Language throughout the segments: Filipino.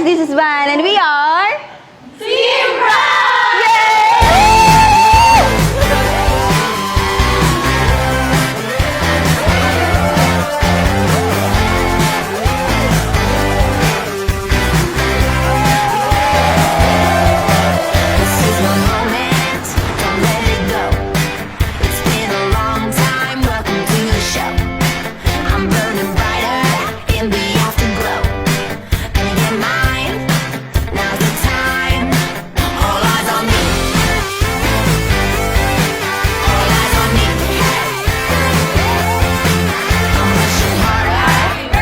this is Van and we are... Team Pride! This is my moment, don't let it go. It's been a long time, welcome to the show. I'm burning brighter in the afterglow. Gonna get mine, now's the time. All eyes on me. All eyes on me. I'm pushing harder,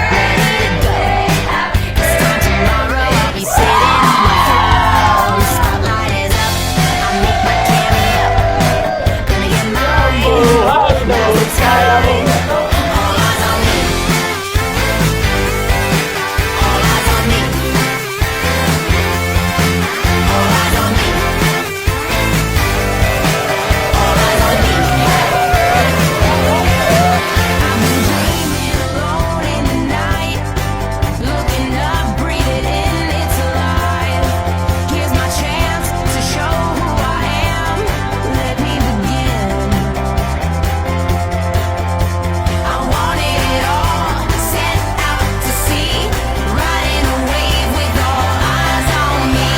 ready to go. This time tomorrow I'll be sitting on my throne. Spotlight is up, I make my cameo. Gonna get mine, now's the time. All eyes on me. All eyes on me. All eyes on me. All eyes on me. I've been dreaming alone in the night, looking up, breathing in, it's alive. Here's my chance to show who I am. Let me begin. I wanted it all, set out to sea, riding a wave with all eyes on me.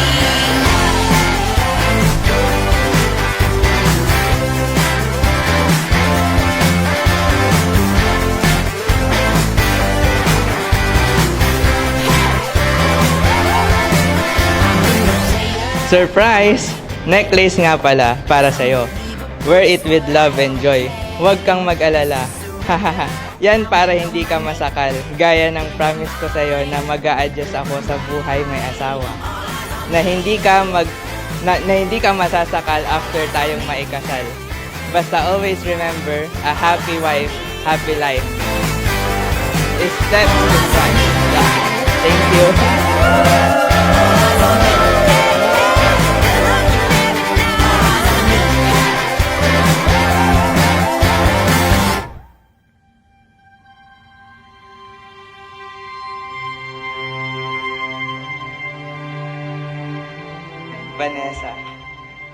Surprise! Necklace nga pala para sa'yo. Wear it with love and joy. Huwag kang mag-alala. Hahaha. Yan para hindi ka masakal. Gaya ng promise ko sa'yo na mag-a-adjust ako sa buhay may asawa. Na hindi ka masasakal after tayong maikasal. Basta always remember, a happy wife, happy life. Step to Christ. Yeah. Thank you. Vanessa,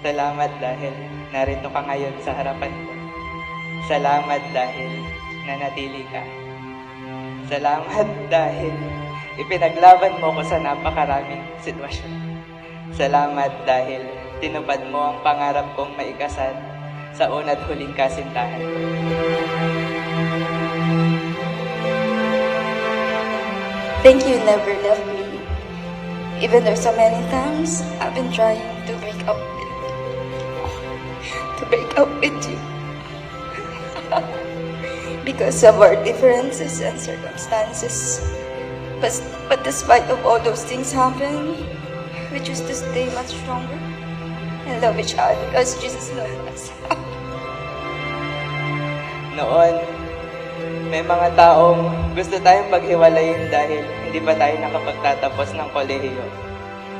salamat dahil narito ka ngayon sa harapan ko. Salamat dahil nanatili ka. Salamat dahil ipinaglaban mo ko sa napakaraming sitwasyon. Salamat dahil tinupad mo ang pangarap kong maikasal sa una't huling kasintahan ko. Thank you never left me. Even though so many times I've been trying to break up with you. Because of our differences and circumstances. But despite of all those things happen, we choose to stay much stronger and love each other as Jesus loved us. Noon, may mga taong gusto tayong paghiwalayin dahil hindi pa tayo nakapagtatapos ng kolehiyo.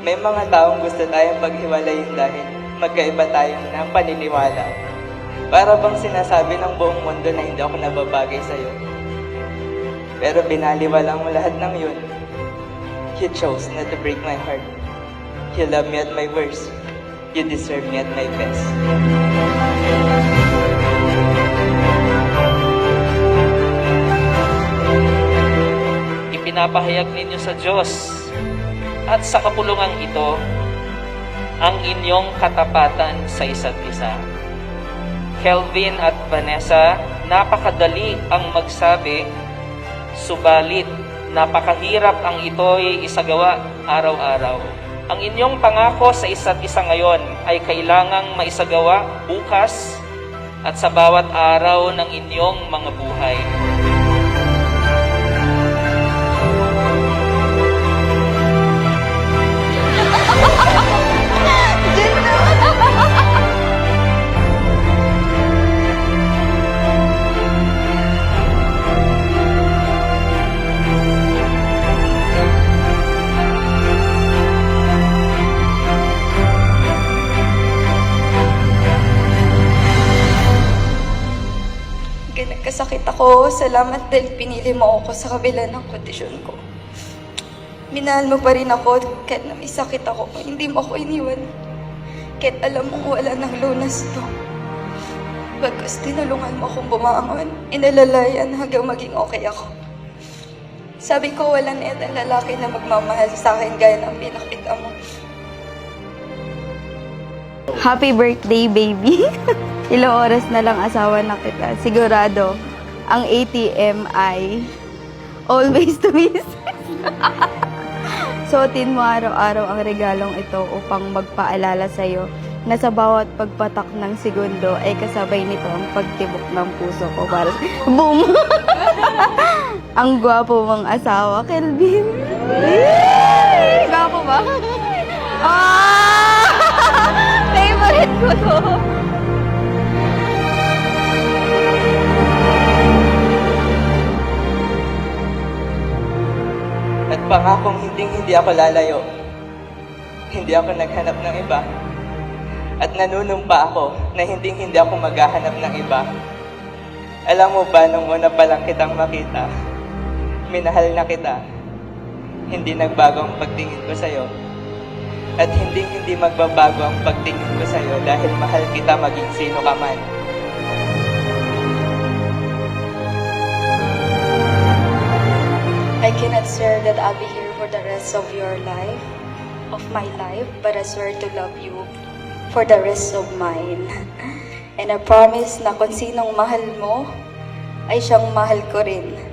May mga taong gusto tayong paghiwalayin dahil magkaiba tayong ng paniniwala. Para bang sinasabi ng buong mundo na hindi ako nababagay sa'yo. Pero binaliwala mo lahat ng yun. You chose not to break my heart. You love me at my worst. You deserve me at my best. Ipinapahayag ninyo sa Diyos at sa kapulungang ito ang inyong katapatan sa isa't isa. Kelvin at Vanessa, napakadali ang magsabi, subalit napakahirap ang ito'y isagawa araw-araw. Ang inyong pangako sa isa't isa ngayon ay kailangang maisagawa bukas at sa bawat araw ng inyong mga buhay. Nagkasakit ako. Salamat dahil pinili mo ako sa kabila ng kondisyon ko. Minahal mo pa rin ako kahit na may sakit ako. Hindi mo ako iniwan. Kahit alam mong wala ng lunas to. Bagkus tinulungan mo akong bumangon, inalalayan hanggang maging okay ako. Sabi ko wala na itang lalaki na magmamahal sa akin gaya ng pinakita mo. Happy birthday, baby. Ilang oras na lang asawa na kita. Sigurado, ang ATM ay always to miss. Suotin mo araw-araw ang regalong ito upang magpaalala sa'yo na sa bawat pagpatak ng segundo ay kasabay nito ang pagtibok ng puso ko para boom! Ang gwapo mong asawa, Kelvin. Gwapo ba? Ah! Favorite ko to. At pangakong hindi ako lalayo. Hindi ako naghanap ng iba. At nanunumpa ako na hindi ako maghahanap ng iba. Alam mo ba, nung una pa lang kitang makita, minahal na kita. Hindi nagbago ang pagtingin ko sa'yo. At hindi magbabago ang pagtingin ko sa'yo dahil mahal kita maging sino ka man. I cannot swear that I'll be here for the rest of your life, of my life, but I swear to love you for the rest of mine. And I promise na kung sinong mahal mo, ay siyang mahal ko rin.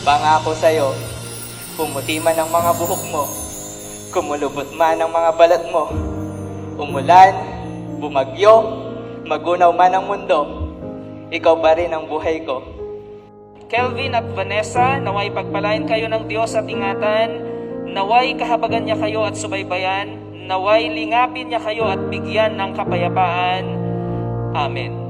Pangako sa'yo, pumuti man ang mga buhok mo, kumulubot man ang mga balat mo, umulan, bumagyo, magunaw man ang mundo, ikaw pa rin ang buhay ko. Kelvin at Vanessa, naway pagpalain kayo ng Diyos at ingatan, naway kahabagan niya kayo at subaybayan, naway lingapin niya kayo at bigyan ng kapayapaan. Amen.